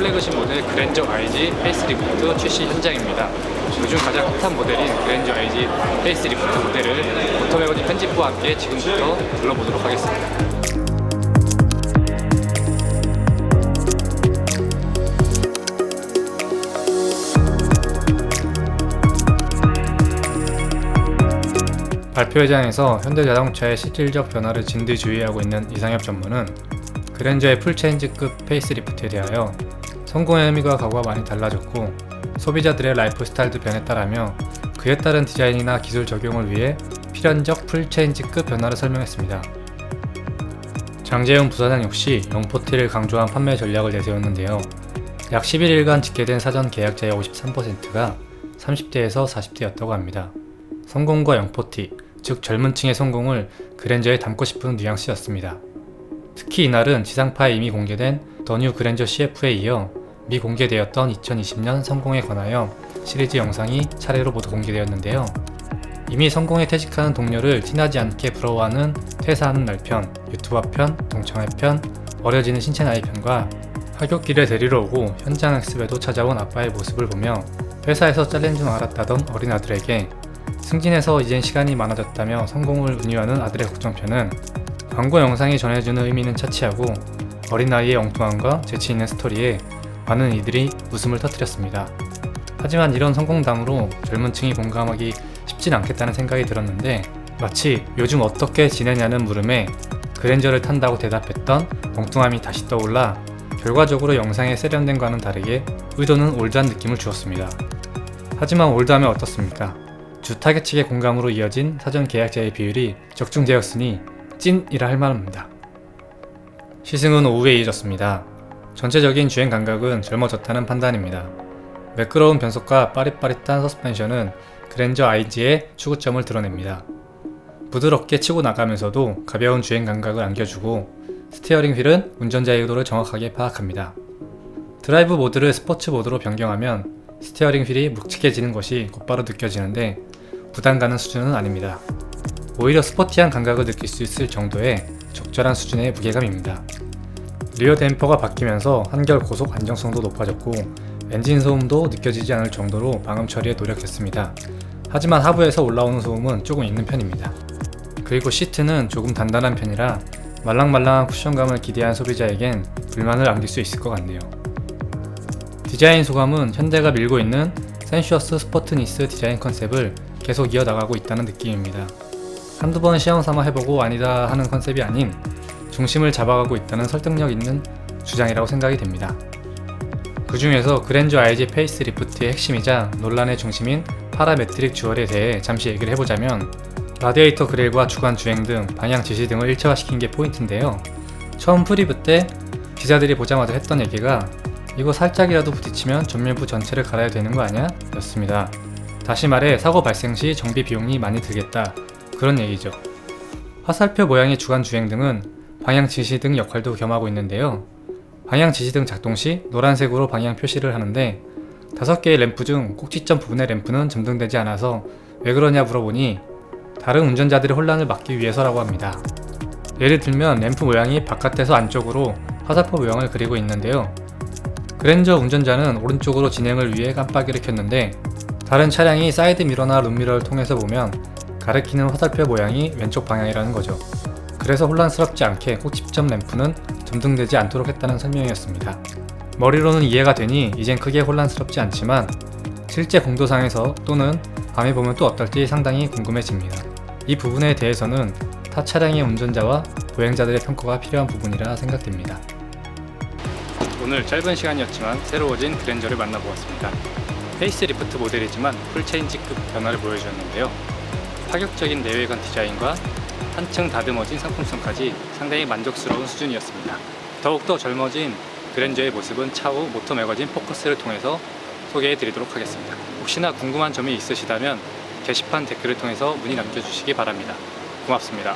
플래그십 모델 그랜저 IG 페이스리프트 출시 현장입니다. 요즘 가장 핫한 모델인 그랜저 IG 페이스리프트 모델을 모토매거진 편집부와 함께 지금부터 둘러보도록 하겠습니다. 발표회장에서 현대자동차의 실질적 변화를 진두지휘하고 있는 이상엽 전무는 그랜저의 풀체인지급 페이스리프트에 대하여 성공의 의미가 과거와 많이 달라졌고 소비자들의 라이프 스타일도 변했다라며 그에 따른 디자인이나 기술 적용을 위해 필연적 풀체인지급 변화를 설명했습니다. 장재훈 부사장 역시 영포티를 강조한 판매 전략을 내세웠는데요. 약 11일간 집계된 사전 계약자의 53%가 30대에서 40대였다고 합니다. 성공과 영포티, 즉 젊은 층의 성공을 그랜저에 담고 싶은 뉘앙스였습니다. 특히 이날은 지상파에 이미 공개된 더 뉴 그랜저 CF에 이어 미공개되었던 2020년 성공에 관하여 시리즈 영상이 차례로 모두 공개되었는데요. 이미 성공에 퇴직하는 동료를 티나지 않게 부러워하는 퇴사하는 날 편, 유튜버 편, 동창회 편, 어려지는 신체 나이 편과 하굣길에 데리러 오고 현장 학습에도 찾아온 아빠의 모습을 보며 회사에서 잘린 줄 알았다던 어린 아들에게 승진해서 이젠 시간이 많아졌다며 성공을 은유하는 아들의 걱정편은 광고 영상이 전해주는 의미는 차치하고 어린아이의 엉뚱함과 재치있는 스토리에 많은 이들이 웃음을 터뜨렸습니다. 하지만 이런 성공담으로 젊은 층이 공감하기 쉽진 않겠다는 생각이 들었는데 마치 요즘 어떻게 지내냐는 물음에 그랜저를 탄다고 대답했던 엉뚱함이 다시 떠올라 결과적으로 영상의 세련된과는 다르게 의도는 올드한 느낌을 주었습니다. 하지만 올드하면 어떻습니까? 주 타겟 측의 공감으로 이어진 사전 계약자의 비율이 적중되었으니 찐이라 할 만합니다. 시승은 오후에 이어졌습니다. 전체적인 주행 감각은 젊어졌다는 판단입니다. 매끄러운 변속과 빠릿빠릿한 서스펜션은 그랜저 IG의 추구점을 드러냅니다. 부드럽게 치고 나가면서도 가벼운 주행 감각을 안겨주고 스티어링 휠은 운전자의 의도를 정확하게 파악합니다. 드라이브 모드를 스포츠 모드로 변경하면 스티어링 휠이 묵직해지는 것이 곧바로 느껴지는데 부담 가는 수준은 아닙니다. 오히려 스포티한 감각을 느낄 수 있을 정도의 적절한 수준의 무게감입니다. 리어 댐퍼가 바뀌면서 한결 고속 안정성도 높아졌고 엔진 소음도 느껴지지 않을 정도로 방음 처리에 노력했습니다. 하지만 하부에서 올라오는 소음은 조금 있는 편입니다. 그리고 시트는 조금 단단한 편이라 말랑말랑한 쿠션감을 기대한 소비자에겐 불만을 안길 수 있을 것 같네요. 디자인 소감은 현대가 밀고 있는 센슈어스 스포트니스 디자인 컨셉을 계속 이어나가고 있다는 느낌입니다. 한두 번 시험삼아 해보고 아니다 하는 컨셉이 아닌 중심을 잡아가고 있다는 설득력 있는 주장이라고 생각이 됩니다. 그 중에서 그랜저 IG 페이스리프트의 핵심이자 논란의 중심인 파라메트릭 주얼에 대해 잠시 얘기를 해보자면 라디에이터 그릴과 주간 주행 등 방향 지시 등을 일체화시킨 게 포인트인데요. 처음 프리뷰 때 기자들이 보자마자 했던 얘기가 이거 살짝이라도 부딪히면 전면부 전체를 갈아야 되는 거 아냐? 였습니다. 다시 말해 사고 발생 시 정비 비용이 많이 들겠다 그런 얘기죠. 화살표 모양의 주간 주행 등은 방향 지시 등 역할도 겸하고 있는데요. 방향 지시 등 작동 시 노란색으로 방향 표시를 하는데 5개의 램프 중 꼭지점 부분의 램프는 점등되지 않아서 왜 그러냐 물어보니 다른 운전자들의 혼란을 막기 위해서라고 합니다. 예를 들면 램프 모양이 바깥에서 안쪽으로 화살표 모양을 그리고 있는데요. 그랜저 운전자는 오른쪽으로 진행을 위해 깜빡이를 켰는데 다른 차량이 사이드 미러나 룸미러를 통해서 보면 가리키는 화살표 모양이 왼쪽 방향이라는 거죠. 그래서 혼란스럽지 않게 꼭지점 램프는 점등되지 않도록 했다는 설명이었습니다. 머리로는 이해가 되니 이젠 크게 혼란스럽지 않지만 실제 공도상에서 또는 밤에 보면 또 어떨지 상당히 궁금해집니다. 이 부분에 대해서는 타 차량의 운전자와 보행자들의 평가가 필요한 부분이라 생각됩니다. 오늘 짧은 시간이었지만 새로워진 그랜저를 만나보았습니다. 페이스리프트 모델이지만 풀체인지급 변화를 보여주었는데요. 파격적인 내외관 디자인과 한층 다듬어진 상품성까지 상당히 만족스러운 수준이었습니다. 더욱더 젊어진 그랜저의 모습은 차후 모토 매거진 포커스를 통해서 소개해 드리도록 하겠습니다. 혹시나 궁금한 점이 있으시다면 게시판 댓글을 통해서 문의 남겨주시기 바랍니다. 고맙습니다.